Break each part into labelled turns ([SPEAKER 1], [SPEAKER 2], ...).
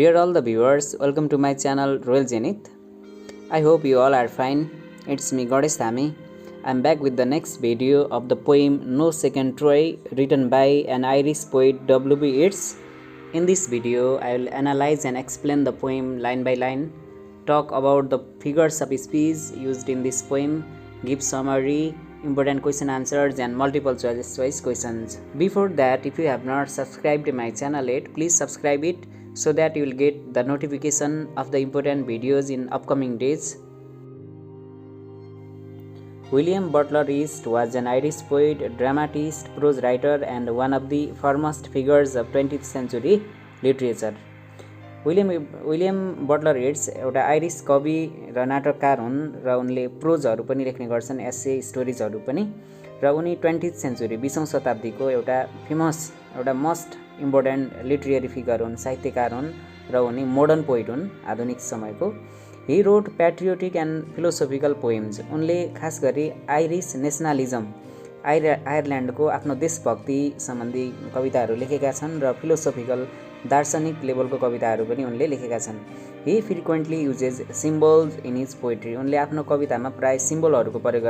[SPEAKER 1] Dear all the viewers, welcome to my channel Royal Zenith. I hope you all are fine. It's me Goddess Thami. I'm back with the next video of the poem No Second Troy, written by an Irish poet W.B. Yeats. In this video, I will analyze and explain the poem line by line, talk about the figures of speech used in this poem, give summary, important question answers and multiple choice questions. Before that, if you have not subscribed my channel yet, please subscribe it so that you will get the notification of the important videos in upcoming days. William Butler Yeats was an Irish poet, dramatist, prose writer and one of the foremost figures of 20th century literature. William Butler Yeats एउटा Irish कवि र नाटककार हुन् र उनले प्रोजहरू पनि लेख्ने गर्छन्, एस्से स्टोरिजहरू पनि, र उनी 20th सेन्चुरी 20औं शताब्दीको एउटा फेमस एउटा मोस्ट इम्पोर्टेन्ट लिटरेरी फिगर हुन्, साहित्यकार हुन् र उनी मोडर्न पोइट हुन् आधुनिक समयको। He wrote patriotic and philosophical poems. उनले खास गरी आइरिस नेसनलिजम, आयरल्यान्डको आफ्नो देशभक्ति सम्बन्धी कविताहरू लेखेका छन् र फिलोसोफिकल दार्शनिक लेभलको कविताहरू पनि उनले लेखेका छन्। He frequently usages symbols in his poetry. उनले आफ्नो कवितामा प्राय सिम्बलहरूको प्रयोग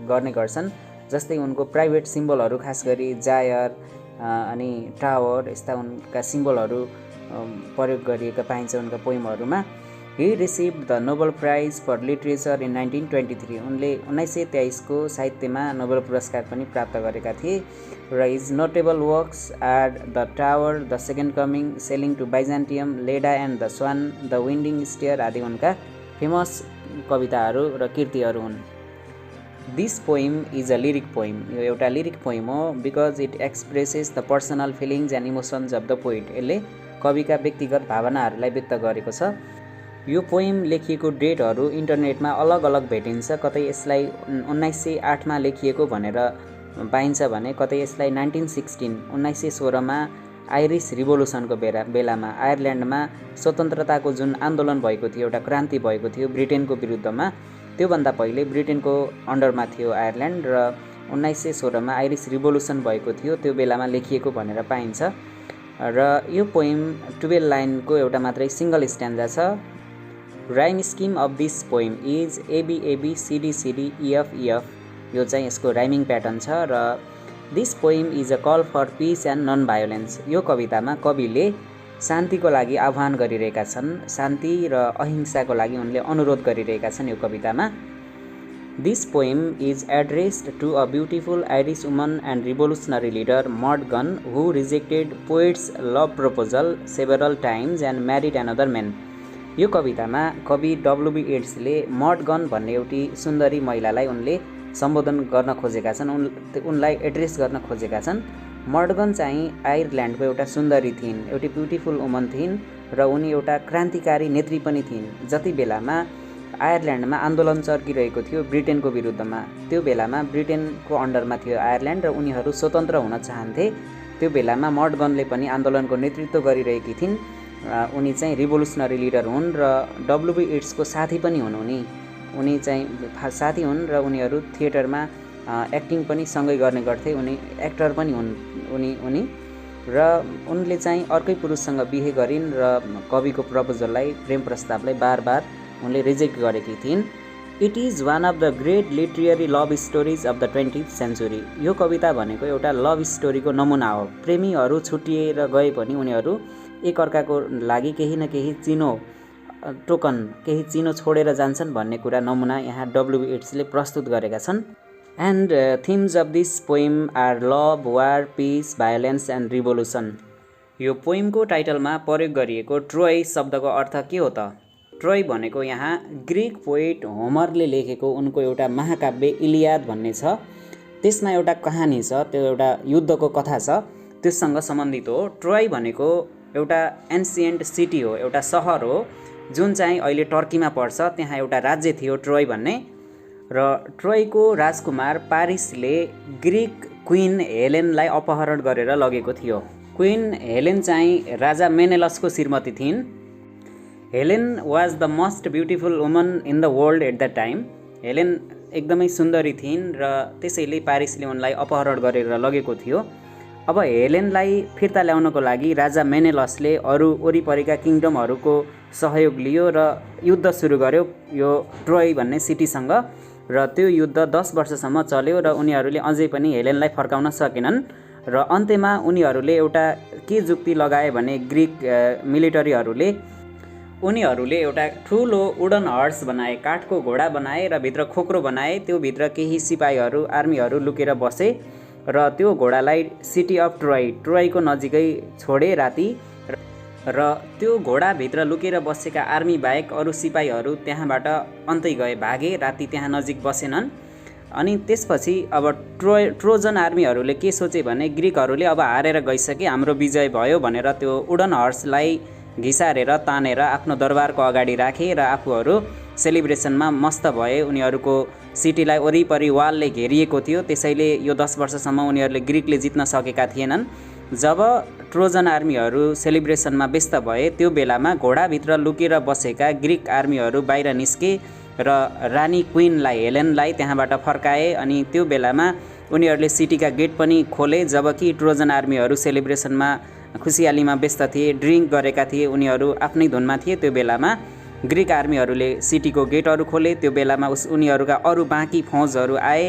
[SPEAKER 1] गर्ने गर्छन्, जस्तै उनको प्राइभेट सिम्बलहरू खास गरी जायर अनि टावर यस्ता उनका सिम्बलहरू प्रयोग गरिएका पाइन्छ उनका पोइमहरूमा। He received the Nobel Prize for literature in 1923। उनले 1923 को साहित्यमा नोबेल पुरस्कार पनि प्राप्त गरेका थिए र his notable works are the tower, the second coming, sailing to Byzantium, Leda and the swan, the winding stair आदि उनका फेमस कविताहरू र कृतिहरू हुन्। This poem is a lyric poem. यो एउटा लिरिक पोइम हो because it expresses the personal feelings and emotions of the poet. यसले कविका व्यक्तिगत भावनाहरूलाई व्यक्त गरेको छ। यो पोइम लेखिएको डेटहरू इन्टरनेटमा अलग अलग भेटिन्छ, कतै यसलाई 1908 मा लेखिएको भनेर पाइन्छ भने कतै यसलाई 1916 मा आइरिस रिभोल्युसनको बेलामा आयरल्यान्डमा स्वतन्त्रताको जुन आन्दोलन भएको थियो, एउटा क्रान्ति भएको थियो ब्रिटेनको विरुद्धमा, त्योभन्दा पहिले ब्रिटेनको अन्डरमा थियो आयरल्यान्ड र 1916 मा आइरिस रिभोल्युसन भएको थियो, त्यो बेलामा लेखिएको भनेर पाइन्छ। र यो पोइम 12 लाइनको एउटा मात्रै सिंगल स्ट्यान्जा छ। Rhyme scheme of this poem is A B C D C D E F E F. यो चाहिँ यसको राइमिङ प्याटर्न छ र this poem is a call for peace and non violence. यो कवितामा कविले शान्तिको लागि आह्वान गरिरहेका छन्, शान्ति र अहिंसाको लागि उनले अनुरोध गरिरहेका छन् यो कवितामा। This poem is addressed to a beautiful Irish woman and revolutionary leader Maud Gonne who rejected poet's love proposal several times and married another men. यो कवितामा कवि W.B. येट्सले मड गन भन्ने एउटी सुन्दरी महिलालाई उनले सम्बोधन गर्न खोजेका छन्, उनलाई एड्रेस गर्न खोजेका छन्। मड गन चाहिँ आयरल्यान्डको एउटा सुन्दरी थिइन्, एउटी ब्युटिफुल वुमन थिइन् र उनी एउटा क्रान्तिकारी नेत्री पनि थिइन्। जति बेलामा आयरल्यान्डमा आन्दोलन चर्किरहेको थियो ब्रिटेनको विरुद्धमा, त्यो बेलामा ब्रिटेनको अन्डरमा थियो आयरल्यान्ड र उनीहरू स्वतन्त्र हुन चाहन्थे। त्यो बेलामा मड गनले पनि आन्दोलनको नेतृत्व गरिरहेकी थिइन्। उनी चाहिँ रिभोल्युसनरी लिडर हुन् र W.B. येट्सको साथी पनि हुन्। उनी चाहिँ साथी हुन् र उनीहरू थिएटरमा एक्टिङ पनि सँगै गर्ने गर्थे, उनी एक्टर पनि हुन् उनी र उनले चाहिँ अर्कै पुरुषसँग बिहे गरिन् र कविको प्रपोजललाई, प्रेम प्रस्तावलाई बार बार उनले रिजेक्ट गरेकी थिइन्। It is one of the great literary love stories of the 20th century. यो कविता भनेको एउटा लभ स्टोरीको नमुना हो। प्रेमीहरू छुट्टिएर गए पनि उनीहरू एकअर्काको लागि केही न केही चिनो टोकन, केही चिनो छोडेर जान्छन् भन्ने कुरा नमुना यहाँ W.B. येट्सले प्रस्तुत गरेका छन्। And themes of this poem are love, war, peace, violence and revolution. यो पोइमको टाइटलमा प्रयोग गरिएको ट्रोय शब्दको अर्थ के हो त? ट्रोय भनेको यहाँ ग्रिक पोएट होमरले लेखेको उनको एउटा महाकाव्य इलियाद भन्ने छ, त्यसमा एउटा कहानी छ, त्यो एउटा युद्धको कथा छ, त्यससँग सम्बन्धित हो। ट्रोय भनेको एउटा एन्सियन्ट सिटी हो, एउटा सहर हो जुन चाहिँ अहिले टर्कीमा पर्छ। त्यहाँ एउटा राज्य थियो ट्रोय भन्ने र ट्रोयको राजकुमार पारिसले ग्रिक क्वीन हेलेनलाई अपहरण गरेर लगेको थियो। क्वीन हेलेन चाहिँ राजा मेनेलसको श्रीमती थिइन्। Helen was the most beautiful woman in the world at the time. Helen एकदमै सुन्दरी थिइन् र त्यसैले पारिसले उनलाई अपहरण गरेर लगेको थियो। अब हेलेनलाई फिर्ता ल्याउनको लागि राजा मेनेलसले अरू वरिपरिका किङडमहरूको सहयोग लियो र युद्ध सुरु गर्यो यो ट्रोय भन्ने सिटीसँग र त्यो युद्ध 10 वर्षसम्म चल्यो र उनीहरूले अझै पनि हेलेनलाई फर्काउन सकेनन् र अन्त्यमा उनीहरूले एउटा के जुक्ति लगाए भने ग्रिक मिलिटरीहरूले एउटा ठुलो वुडन हर्स बनाए, काठको घोडा बनाए र भित्र खोक्रो बनाए। त्यो भित्र केही सिपाहीहरू आर्मीहरू लुकेर बसे र त्यो घोडालाई सिटी अफ ट्रोयको नजिकै छोडे राति र त्यो घोडाभित्र लुकेर बसेका आर्मी बाहेक अरू सिपाहीहरू त्यहाँबाट अन्तै गए, भागे, राति त्यहाँ नजिक बसेनन्। अनि त्यसपछि अब ट्रोजन आर्मीहरूले के सोचे भने ग्रिकहरूले अब हारेर गइसके, हाम्रो विजय भयो भनेर त्यो वुडन हर्सलाई घिसारेर तानेर आफ्नो दरबारको अगाडि राखे र आफूहरू सेलिब्रेसनमा मस्त भए। उनीहरूको सिटीलाई वरिपरि वालले घेरिएको थियो, त्यसैले यो 10 वर्षसम्म उनीहरूले ग्रिकले जित्न सकेका थिएनन्। जब ट्रोजन आर्मीहरू सेलिब्रेसनमा व्यस्त भए त्यो बेलामा घोडाभित्र लुकेर बसेका ग्रिक आर्मीहरू बाहिर निस्के र रानी क्विनलाई हेलेनलाई त्यहाँबाट फर्काए। अनि त्यो बेलामा उनीहरूले सिटीका गेट पनि खोले, जबकि ट्रोजन आर्मीहरू सेलिब्रेसनमा खुसियालीमा व्यस्त थिए, ड्रिङ्क गरेका थिए, उनीहरू आफ्नै धुनमा थिए। त्यो बेलामा ग्रिक आर्मीहरूले सिटीको गेटहरू खोले। त्यो बेलामा उनीहरूका अरू बाँकी फौजहरू आए,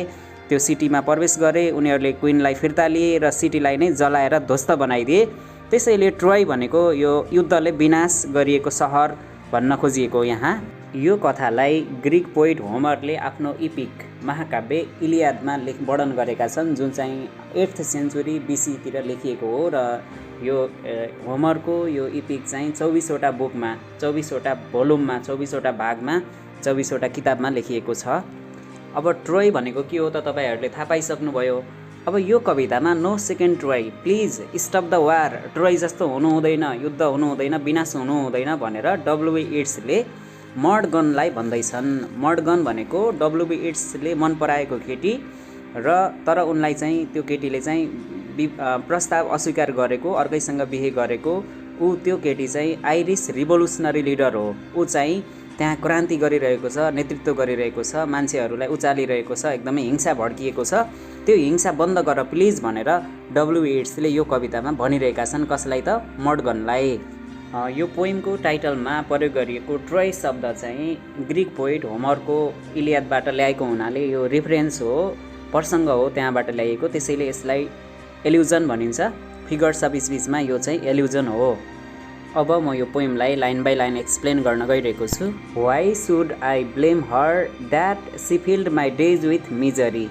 [SPEAKER 1] त्यो सिटीमा प्रवेश गरे। उनीहरूले क्विनलाई फिर्ता लिए र सिटीलाई नै जलाएर ध्वस्त बनाइदिए। त्यसैले ट्रोय भनेको यो युद्धले विनाश गरिएको सहर भन्न खोजिएको। यहाँ यो कथालाई ग्रिक पोइट होमरले आफ्नो इपिक महाकाव्य इलियादमा वर्णन गरेका छन्, जुन चाहिँ 8th सेन्चुरी BC तिर लेखिएको हो। र यो होमरको यो इपिक चाहिँ 24वटा बुकमा, 24वटा भोल्युममा, 24वटा भागमा, 24वटा किताबमा लेखिएको छ। अब ट्रोय भनेको के हो त तपाईहरूले थाहा पाइसक्नुभयो। अब यो कवितामा no second Troy, please stop the war, Troy जस्तो हुनु हुँदैन, युद्ध हुनु हुँदैन, विनाश हुनु हुँदैन भनेर W.B. येट्सले मर्डगनलाई भन्दैछन्। मर्डगन भनेको W.B. येट्सले मन पराएको केटी र तर उनलाई चाहिँ त्यो केटीले चाहिँ प्रस्ताव अस्वीकार गरेको, अर्कैसँग बिहे गरेको। त्यो केटी चाहिँ आइरिस रिभोल्युसनरी लिडर हो। ऊ चाहिँ त्यहाँ क्रान्ति गरिरहेको छ, नेतृत्व गरिरहेको छ, मान्छेहरूलाई उचालिरहेको छ, एकदमै हिंसा भड्किएको छ। त्यो हिंसा बन्द गर प्लिज भनेर W.B. येट्सले यो कवितामा भनिरहेका छन्। कसलाई त? मर्डगनलाई। यो पोइमको टाइटलमा प्रयोग गरिएको ट्रोय शब्द चाहिँ ग्रिक पोइट होमरको इलियादबाट ल्याएको हुनाले यो रेफरेन्स हो, प्रसङ्ग हो, त्यहाँबाट ल्याइएको। त्यसैले यसलाई एल्युजन भनिन्छ। फिगर्स अफ स्पिचमा यो चाहिँ एल्युजन हो। अब म यो पोइमलाई लाइन बाई लाइन एक्सप्लेन गर्न गइरहेको छु। Why should I blame her that she filled my days with misery.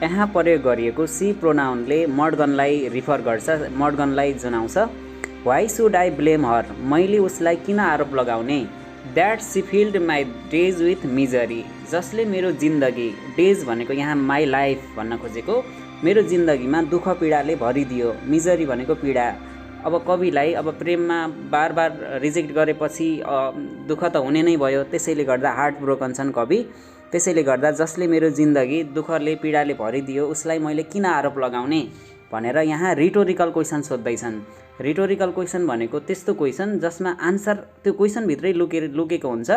[SPEAKER 1] यहाँ प्रयोग गरिएको सी प्रोनाउनले मर्डगनलाई रिफर गर्छ, मर्डगनलाई जनाउँछ। Why should I blame her, मैले उसलाई किन आरोप लगाउने। That she filled my days with misery, जसले मेरो जिन्दगी, डेज भनेको यहाँ माई लाइफ भन्न खोजेको, मेरो जिन्दगीमा दुःख पीडाले भरिदियो। मिजरी भनेको पीडा। अब कविलाई अब प्रेममा बार बार रिजेक्ट गरेपछि दुःख त हुने नै भयो, त्यसैले गर्दा हार्ट ब्रोकन छन् कवि। त्यसैले गर्दा जसले मेरो जिन्दगी दुःखले पीडाले भरिदियो उसलाई मैले किन आरोप लगाउने भनेर यहाँ रिटोरिकल क्वेसन सोध्दैछन्। रिटोरिकल क्वेसन भनेको त्यस्तो क्वेसन जसमा आन्सर त्यो क्वेसनभित्रै लुकेको हुन्छ।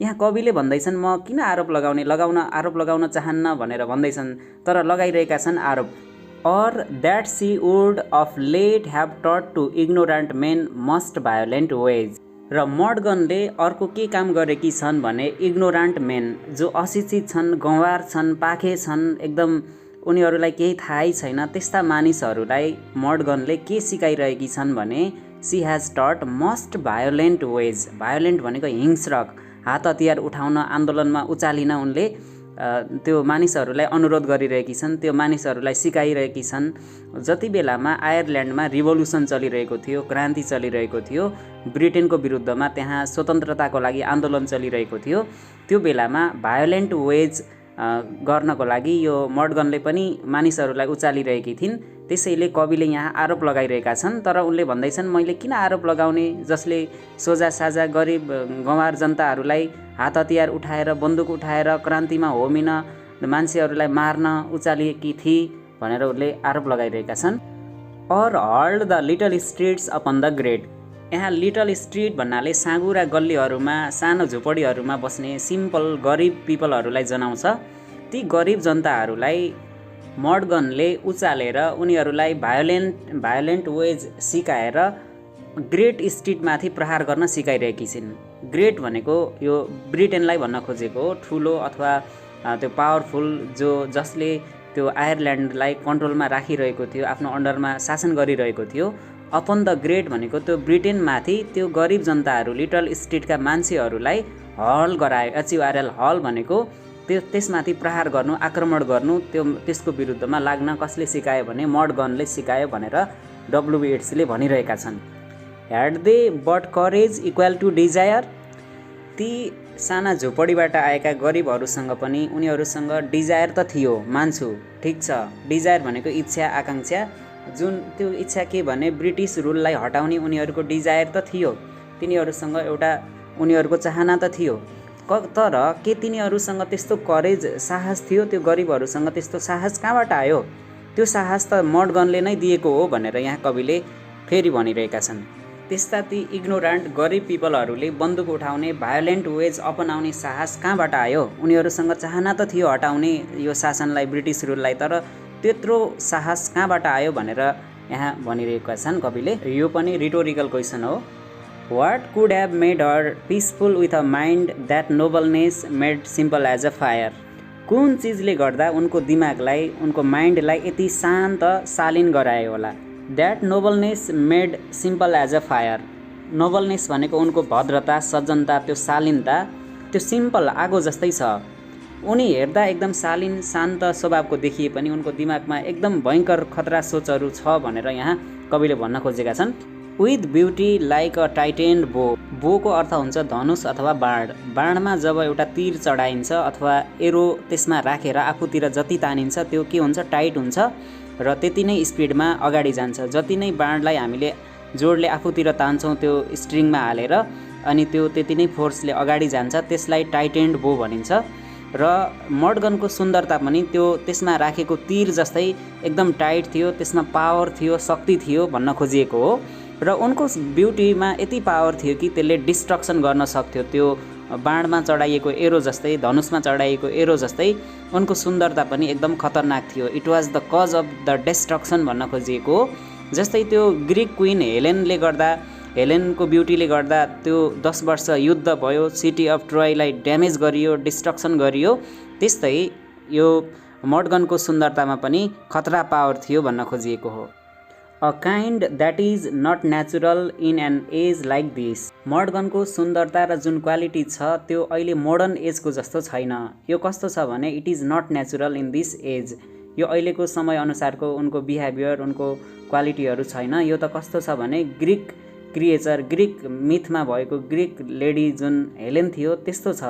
[SPEAKER 1] यहाँ कविले भन्दैछन् म किन आरोप आरोप लगाउन चाहन्न भनेर भन्दैछन्, तर लगाइरहेका छन् आरोप। or that she would of late have taught to ignorant men most violent ways। र मर्डगनले अर्को के काम गरेकी छन् भने इग्नोरान्ट मेन, जो अशिक्षित छन्, गँवार छन्, पाखे छन्, एकदम उनीहरूलाई केही थाहै छैन, त्यस्ता मानिसहरूलाई मर्डगनले के सिकाइरहेकी छन् भने सी हेज टट मोस्ट भायोलेन्ट वेज। भायोलेन्ट भनेको हिंस्रक, हात हतियार उठाउन, आन्दोलनमा उचालिन उनले त्यो मानिसहरूलाई अनुरोध गरिरहेकी छन्, त्यो मानिसहरूलाई सिकाइरहेकी छन्। जति बेलामा आयरल्यान्डमा रिभोल्युसन चलिरहेको थियो, क्रान्ति चलिरहेको थियो, ब्रिटेनको विरुद्धमा त्यहाँ स्वतन्त्रताको लागि आन्दोलन चलिरहेको थियो, त्यो बेलामा भायोलेन्ट वेज गर्नको लागि यो मर्डगनले पनि मानिसहरूलाई उचालिरहेकी थिइन्। त्यसैले कविले यहाँ आरोप लगाइरहेका छन्, तर उनले भन्दैछन् मैले किन आरोप लगाउने, जसले सोझा साझा गरिब गँवार जनताहरूलाई हात हतियार उठाएर, बन्दुक उठाएर क्रान्तिमा होमिन, मान्छेहरूलाई मार्न उचालिएकी थिए भनेर उनले आरोप लगाइरहेका छन्। और hulled the little streets upon the great. यहाँ लिटल स्ट्रिट भन्नाले साँगुरा गल्लीहरूमा, सानो झुपडीहरूमा बस्ने सिम्पल गरिब पिपलहरूलाई जनाउँछ। ती गरिब जनताहरूलाई मर्डगनले उचालेर उनीहरूलाई भायोलेन्ट वेज सिकाएर ग्रेट स्ट्रिटमाथि प्रहार गर्न सिकाइरहेकी छिन्। ग्रेट भनेको यो ब्रिटेनलाई भन्न खोजेको हो, ठुलो अथवा त्यो पावरफुल जसले त्यो आयरल्यान्डलाई कन्ट्रोलमा राखिरहेको थियो, आफ्नो अन्डरमा शासन गरिरहेको थियो। अपन द ग्रेट भनेको त्यो ब्रिटेनमाथि त्यो गरिब जनताहरू लिटल स्ट्रिटका मान्छेहरूलाई हल गरायो। HURL हल भनेको त्यसमाथि प्रहार गर्नु, आक्रमण गर्नु, त्यसको विरुद्धमा लाग्न कसले सिकायो भने मर्डगनले सिकायो भनेर W. येट्सले भनिरहेका छन्। Had they but courage equal to desire, ती साना झोपडीबाट आएका गरिबहरूसँग पनि उनीहरूसँग डिजायर त थियो, मान्छु, ठिक छ। डिजायर भनेको इच्छा, आकाङ्क्षा, जुन त्यो इच्छा के भने ब्रिटिस रुललाई हटाउने उनीहरूको डिजायर त थियो, तिनीहरूसँग एउटा उनीहरूको चाहना त थियो। तर के तिनीहरूसँग त्यस्तो करेज, साहस थियो? त्यो गरिबहरूसँग त्यस्तो साहस कहाँबाट आयो? त्यो साहस त मर्डगनले नै दिएको हो भनेर यहाँ कविले फेरि भनिरहेका छन्। त्यस्ता ती इग्नोरान्ट गरिब पिपलहरूले बन्दुक उठाउने, भायोलेन्ट वेज अपनाउने साहस कहाँबाट आयो? उनीहरूसँग चाहना त थियो हटाउने यो शासनलाई, ब्रिटिस रुललाई, तर त्यत्रो साहस कहाँबाट आयो भनेर यहाँ भनिरहेका छन् कविले। यो पनि रिटोरिकल क्वेसन हो। What could have made her peaceful with a mind that nobleness made simple as a fire, कुन चिजले गर्दा उनको दिमागलाई, उनको माइन्डलाई यति शान्त, शालीन गरायो होला? That nobleness made simple as a fire, nobleness भनेको उनको भद्रता, सज्जनता, त्यो शालीनता, त्यो सिम्पल आगो जस्तै छ। उनी हेर्दा एकदम शालीन, शान्त स्वभावको देखिए पनि उनको दिमागमा एकदम भयङ्कर खतरा सोचहरू छ भनेर यहाँ कविले भन्न खोजेका छन्। विथ ब्युटी लाइक अ टाइटेन्ड बोको अर्थ हुन्छ धनुष अथवा बाण। बाणमा जब एउटा तीर चढाइन्छ अथवा एरो त्यसमा राखेर आफूतिर जति तानिन्छ त्यो के हुन्छ? टाइट हुन्छ र त्यति नै स्पिडमा अगाडि जान्छ। जति नै बाणलाई हामीले जोडले आफूतिर तान्छौँ त्यो स्ट्रिङमा हालेर, अनि त्यो त्यति नै फोर्सले अगाडि जान्छ, त्यसलाई टाइटेन्ड बो भनिन्छ। र मर्डगनको सुन्दरता पनि त्यो त्यसमा राखेको तीर जस्तै एकदम टाइट थियो, त्यसमा पावर थियो, शक्ति थियो भन्न खोजिएको हो। र उनको ब्युटीमा यति पावर थियो कि त्यसले डिस्ट्रक्सन गर्न सक्थ्यो, त्यो बाणमा चढाइएको एरो जस्तै, धनुषमा चढाइएको एरो जस्तै उनको सुन्दरता पनि एकदम खतरनाक थियो। It was the cause of the destruction भन्न खोजिएको हो। जस्तै त्यो ग्रिक क्विन हेलेनको ब्युटीले गर्दा त्यो 10 वर्ष युद्ध भयो, सिटी अफ ट्रोयलाई ड्यामेज गरियो, डिस्ट्रक्सन गरियो, त्यस्तै यो मर्डगनको सुन्दरतामा पनि खतरा पावर थियो भन्न खोजिएको हो। A kind that is not natural in an age like this, मर्डगनको सुन्दरता र जुन क्वालिटी छ त्यो अहिले मोडर्न एजको जस्तो छैन। यो कस्तो छ भने it is not natural in this age, यो अहिलेको समय अनुसारको उनको बिहेभियर, उनको क्वालिटीहरू छैन। यो त कस्तो छ भने ग्रिक क्रिएचर, ग्रिक मिथमा भएको ग्रिक लेडी जुन हेलेन थियो त्यस्तो छ,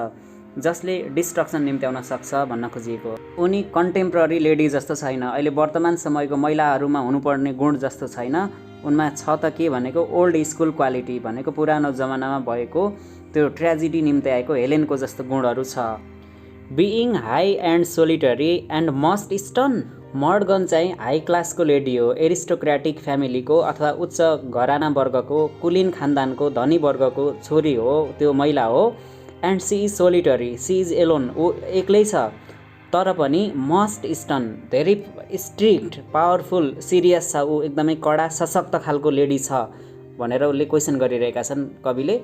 [SPEAKER 1] जसले डिस्ट्रक्सन निम्त्याउन सक्छ भन्न खोजिएको। उनी कन्टेम्पोररी लेडी जस्तो छैन, अहिले वर्तमान समयको महिलाहरूमा हुनुपर्ने गुण जस्तो छैन। उनमा छ त के भनेको ओल्ड स्कुल क्वालिटी भनेको पुरानो जमानामा भएको त्यो ट्रेजेडी निम्ति आएको हेलेनको जस्तो गुणहरू छ। Being high and solitary and must स्टन, मर्डगन चाहिँ हाई क्लासको लेडी हो, एरिस्टोक्रेटिक फ्यामिलीको अथवा उच्च घराना वर्गको, कुलीन खानदानको, धनी वर्गको छोरी हो, त्यो महिला हो। And she is solitary, she is alone, ऊ एक्लै छ, तर पनि मस्ट स्टन, धेरै स्ट्रिक्ट, पावरफुल, सिरियस छ, ऊ एकदमै कडा, सशक्त खालको लेडी छ भनेर उसले क्वेसन गरिरहेका छन् कविले।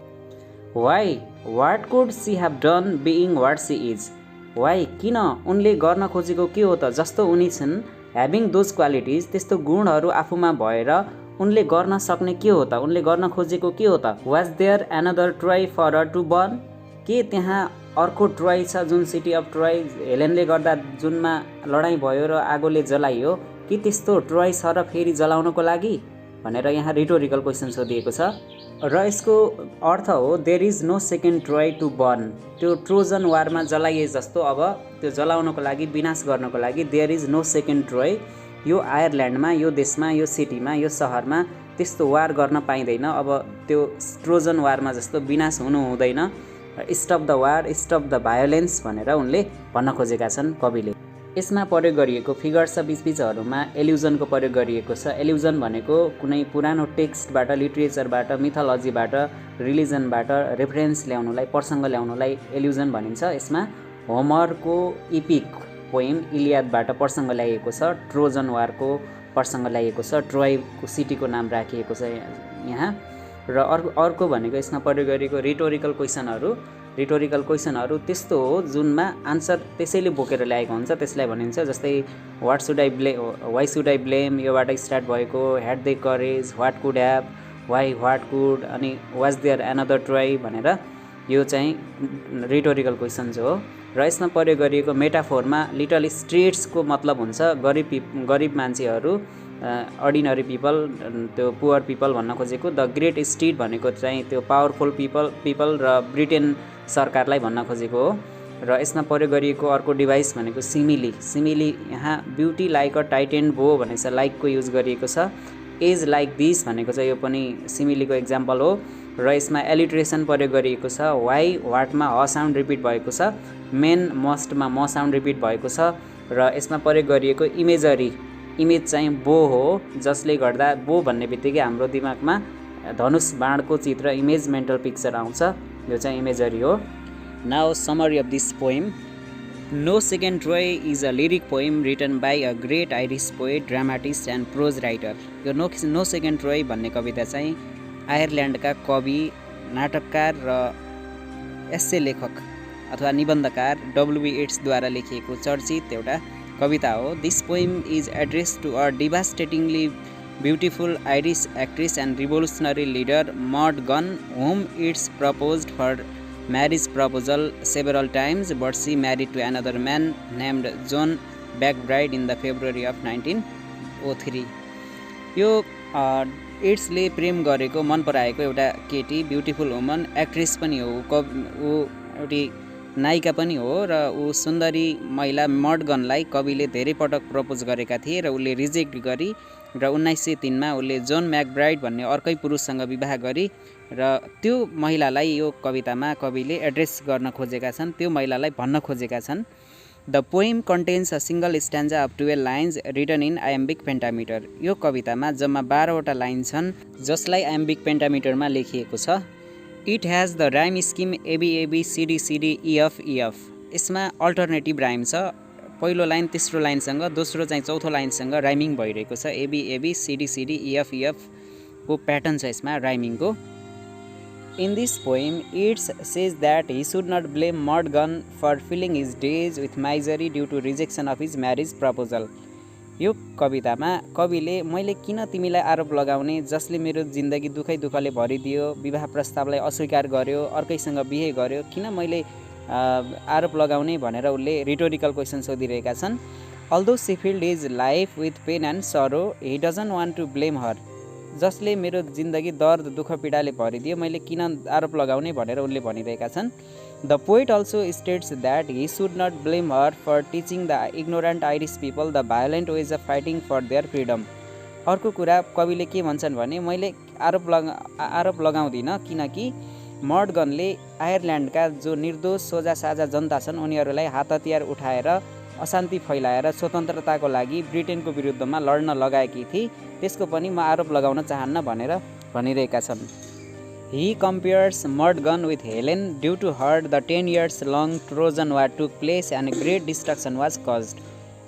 [SPEAKER 1] Why what could she have done being what she is, why किन, उनले गर्न खोजेको के हो त? जस्तो उनी छन्, ह्याभिङ दोज क्वालिटिज, त्यस्तो गुणहरू आफूमा भएर उनले गर्न सक्ने के हो त? उनले गर्न खोजेको के हो त? Was there another Troy for her to burn, के त्यहाँ अर्को ट्रोय छ जुन सिटी अफ ट्रोय हेलेनले गर्दा जुनमा लडाइँ भयो र आगोले जलाइयो, कि त्यस्तो ट्रोय छ र फेरि जलाउनको लागि भनेर यहाँ रिटोरिकल क्वेसन सोधिएको छ। र यसको अर्थ हो there is no second Troy to burn, त्यो ट्रोजन वारमा जलाइए जस्तो अब त्यो जलाउनको लागि, विनाश गर्नको लागि there is no second Troy, यो आयरल्यान्डमा, यो देशमा, यो सिटीमा, यो सहरमा त्यस्तो वार गर्न पाइँदैन। अब त्यो ट्रोजन वारमा जस्तो विनाश हुनु हुँदैन। Stop the war, stop the violence भनेर उनले भन्न खोजेका छन् कविले। यसमा प्रयोग गरिएको फिगर्स बिचबिचहरूमा एल्युजनको प्रयोग गरिएको छ। एल्युजन भनेको कुनै पुरानो टेक्स्टबाट, लिटरेचरबाट, मिथोलोजीबाट, रिलिजनबाट रेफरेन्स ल्याउनुलाई, प्रसङ्ग ल्याउनुलाई एल्युजन भनिन्छ। यसमा होमरको इपिक पोइम इलियादबाट प्रसङ्ग ल्याइएको छ। ट्रोजन वारको प्रसङ्ग ल्याइएको छ, ट्रोयको सिटीको नाम राखिएको छ यहाँ। र अर्को भनेको यसमा प्रयोग गरिएको रिटोरिकल क्वेसनहरू त्यस्तो हो जुनमा आन्सर त्यसैले बोकेर ल्याएको हुन्छ, त्यसलाई भनिन्छ। जस्तै वाइ सुड आई ब्लेम, योबाट स्टार्ट भएको, had they courage, what could have, why what could, अनि वाज देयर एनदर ट्राई भनेर यो चाहिँ रिटोरिकल क्वेसन्स हो। र यसमा प्रयोग गरिएको मेटाफोरमा लिटल स्ट्रिट्सको मतलब हुन्छ गरिब मान्छेहरू, अर्डिनरी पिपल, त्यो पुवर पिपल भन्न खोजेको। द ग्रेट स्टेट भनेको चाहिँ त्यो पावरफुल पिपल र ब्रिटेन सरकारलाई भन्न खोजेको हो। र यसमा प्रयोग गरिएको अर्को डिभाइस भनेको सिमिली। यहाँ ब्युटी लाइक अ टाइटेन बो भनेको छ, लाइकको युज गरिएको छ। एज लाइक दिस भनेको चाहिँ यो पनि सिमिलीको एक्जाम्पल हो। र यसमा एलिट्रेसन प्रयोग गरिएको छ। वाइ वाटमा ह साउन्ड रिपिट भएको छ, मेन मस्टमा म साउन्ड रिपिट भएको छ। र यसमा प्रयोग गरिएको इमेज चाहिँ बो हो, जसले गर्दा बो भन्ने बित्तिकै हाम्रो दिमागमा धनुष बाणको चित्र इमेज मेन्टल पिक्चर आउँछ, यो चाहिँ इमेजरी हो। Now summary of this poem. No second Troy is a lyric poem written by a great Irish poet, dramatist and prose writer. यो नो सेकेन्ड ट्रोय भन्ने कविता चाहिँ आयरल्यान्डका कवि, नाटककार र एस्से लेखक अथवा निबन्धकार डब्ल्युबी येट्सद्वारा लेखिएको चर्चित एउटा कविता हो। This poem is address to a devastatingly beautiful Irish actress and revolutionary leader Maud Gonne, whom Yeats proposed for marriage proposal several times, but she married to another man named John Macbride in the February of 1903। यो येट्सले प्रेम गरेको, मन पराएको एउटा केटी, beautiful woman, actress पनि हो, ऊ एउटी नायिका पनि हो, र ऊ सुन्दरी महिला मडगनलाई कविले धेरै पटक प्रपोज गरेका थिए र उसले रिजेक्ट गरी, र 1903 मा उसले जोन म्याकब्राइड भन्ने अर्कै पुरुषसँग विवाह गरी, र त्यो महिलालाई यो कवितामा कविले एड्रेस गर्न खोजेका छन्, त्यो महिलालाई भन्न खोजेका छन्। The poem contains a single stanza of 12 lines written in iambic pentameter. यो कवितामा जम्मा 12वटा लाइन छन्, जसलाई आयम्बिक पेन्टामिटरमा लेखिएको छ। It has the rhyme scheme ABAB CDCD EF EF। यसमा अल्टरनेटिभ राइम छ, पहिलो लाइन तेस्रो लाइनसँग, दोस्रो चाहिँ चौथो लाइनसँग राइमिङ भइरहेको छ। ABAB CDCD EF EF को प्याटर्न छ यसमा राइमिङको। In this poem it's says that he should not blame Mordgun for filling his days with misery due to rejection of his marriage proposal। यो कवितामा कविले मैले किन तिमीलाई आरोप लगाउने जसले मेरो जिन्दगी दुखैले भरिदियो, विवाह प्रस्तावलाई अस्वीकार गर्यो, अर्कैसँग बिहे गर्यो, किन मैले आरोप लगाउने भनेर उनले रिटोरिकल क्वेसन सोधिरहेका छन्। Although she filled his life with pain and sorrow, he doesn't want to blame her. जसले मेरो जिन्दगी दर्द दुःख पीडाले भरिदियो, मैले किन आरोप लगाउने भनेर उनले भनिरहेका छन्। The poet also states that he should not blame her for teaching the ignorant Irish people the violent ways of fighting for their freedom। अर्को कुरा कविले के भन्छन् भने मैले आरोप लगाउँदिनँ, किनकि मडगनले आयरल्यान्डका जो निर्दोष सोझा साझा जनता छन् उनीहरूलाई हात हतियार उठाएर अशान्ति फैलाएर स्वतन्त्रताको लागि ब्रिटेनको विरुद्धमा लड्न लगाएकी थिए, त्यसको पनि म आरोप लगाउन चाहन्न भनेर भनिरहेका छन्। He compares Mordgun with Helen. Due to her, the 10 years long Trojan War took place and great destruction was caused।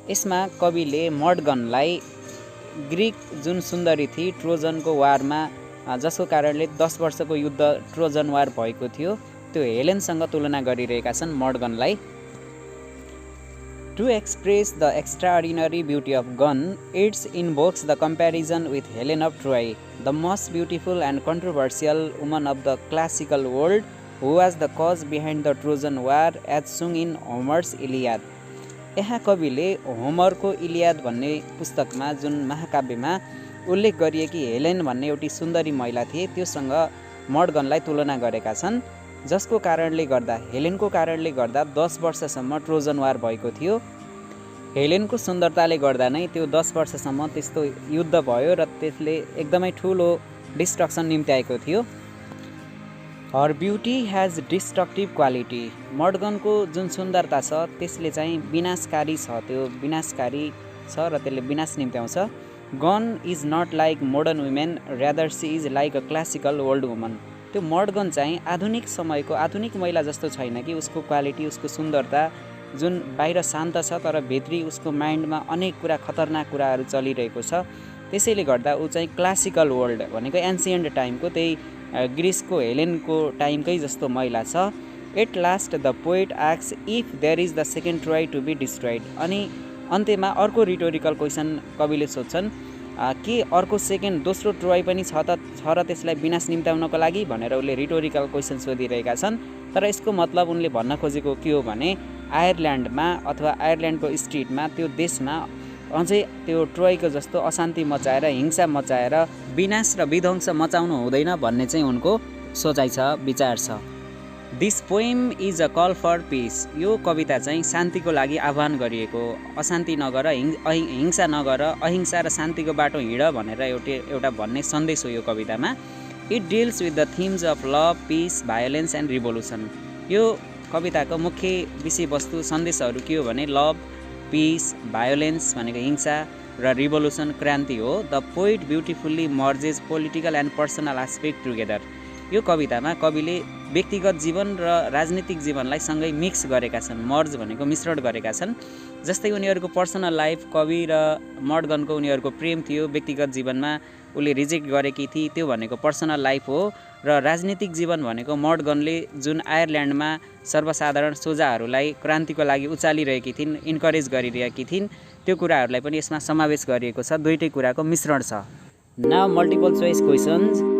[SPEAKER 1] यसमा कविले मडगनलाई ग्रीक जुन सुन्दरी थिए ट्रोजनको वारमा, जसको कारणले 10 वर्षको युद्ध ट्रोजन वार भएको थियो, त्यो हेलेनसँग तुलना गरिरहेका छन् मडगनलाई। To express the extraordinary beauty of Gun, Yeats invokes the comparison with Helen of Troy, the most beautiful and controversial woman of the classical world, who was the cause behind the Trojan War as sung in Homer's Iliad। यहाँ कविले होमरको इलियाद भन्ने पुस्तकमा जुन महाकाव्यमा उल्लेख गरिएकी Helen भन्ने एउटी सुन्दरी महिला थिए, त्योसँग मडगनलाई तुलना गरेका छन्, जसको कारणले गर्दा हेलेनको कारणले गर्दा 10 वर्षसम्म ट्रोजन वार भएको थियो। हेलेनको सुन्दरताले गर्दा नै त्यो 10 वर्षसम्म त्यस्तो युद्ध भयो र त्यसले एकदमै ठुलो डिस्ट्रक्सन निम्त्याएको थियो। हर ब्युटी हैज डिस्ट्रक्टिभ क्वालिटी। मडगनको जुन सुन्दरता छ त्यसले चाहिँ विनाशकारी छ, त्यो विनाशकारी छ र त्यसले विनाश निम्त्याउँछ। Gonne is not like modern women, rather she is like a classical old woman. त्यो मडगन चाहिँ आधुनिक समयको आधुनिक महिला जस्तो छैन कि उसको क्वालिटी, उसको सुन्दरता जुन बाहिर शान्त छ तर भित्री उसको माइन्डमा अनेक कुरा खतरनाक कुराहरू चलिरहेको छ। त्यसैले गर्दा ऊ चाहिँ क्लासिकल वर्ल्ड भनेको एन्सियन्ट टाइमको त्यही ग्रिसको हेलेनको टाइमकै जस्तो महिला छ। At last the poet asks if there is the second Troy to be destroyed. अनि अन्त्यमा अर्को रिटोरिकल क्वेसन कविले सोध्छन् के अर्को सेकेन्ड दोस्रो ट्रोय पनि छ र त्यसलाई विनाश निम्त्याउनको लागि भनेर उसले रिटोरिकल क्वेसन सोधिरहेका छन्। तर यसको मतलब उनले भन्न खोजेको के हो भने आयरल्यान्डमा अथवा आयरल्यान्डको स्ट्रिटमा त्यो देशमा अझै त्यो ट्रोयको जस्तो अशान्ति मचाएर हिंसा मचाएर विनाश र विध्वंस मचाउनु हुँदैन भन्ने चाहिँ उनको सोचाइ छ, विचार छ। This poem is a call for peace. यो कविता चाहिँ शान्तिको लागि आह्वान गरिएको, अशान्ति नगर, हिंसा नगर, अहिंसा र शान्तिको बाटो हिँड भनेर एउटा भन्ने सन्देश हो यो कवितामा। It deals with the themes of love, peace, violence and revolution. यो कविताको मुख्य विषयवस्तु सन्देशहरू के हो भने लभ, पिस, भायोलेन्स भनेको हिंसा र रिभोल्युसन क्रान्ति हो। The poet beautifully merges political and personal aspect together. यो कवितामा कविले व्यक्तिगत जीवन र राजनीतिक जीवनलाई सँगै मिक्स गरेका छन्, मर्ज भनेको मिश्रण गरेका छन्। जस्तै उनीहरूको पर्सनल लाइफ, कवि र मर्डगनको उनीहरूको प्रेम थियो, व्यक्तिगत जीवनमा उसले रिजेक्ट गरेकी थिए, त्यो भनेको पर्सनल लाइफ हो। र राजनीतिक जीवन भनेको मर्डगनले जुन आयरल्यान्डमा सर्वसाधारण सोझाहरूलाई क्रान्तिको लागि उचालिरहेकी थिइन्, इन्करेज गरिरहेकी थिइन्, त्यो कुराहरूलाई पनि यसमा समावेश गरिएको छ। दुईटै कुराको मिश्रण छ। Now multiple choice questions.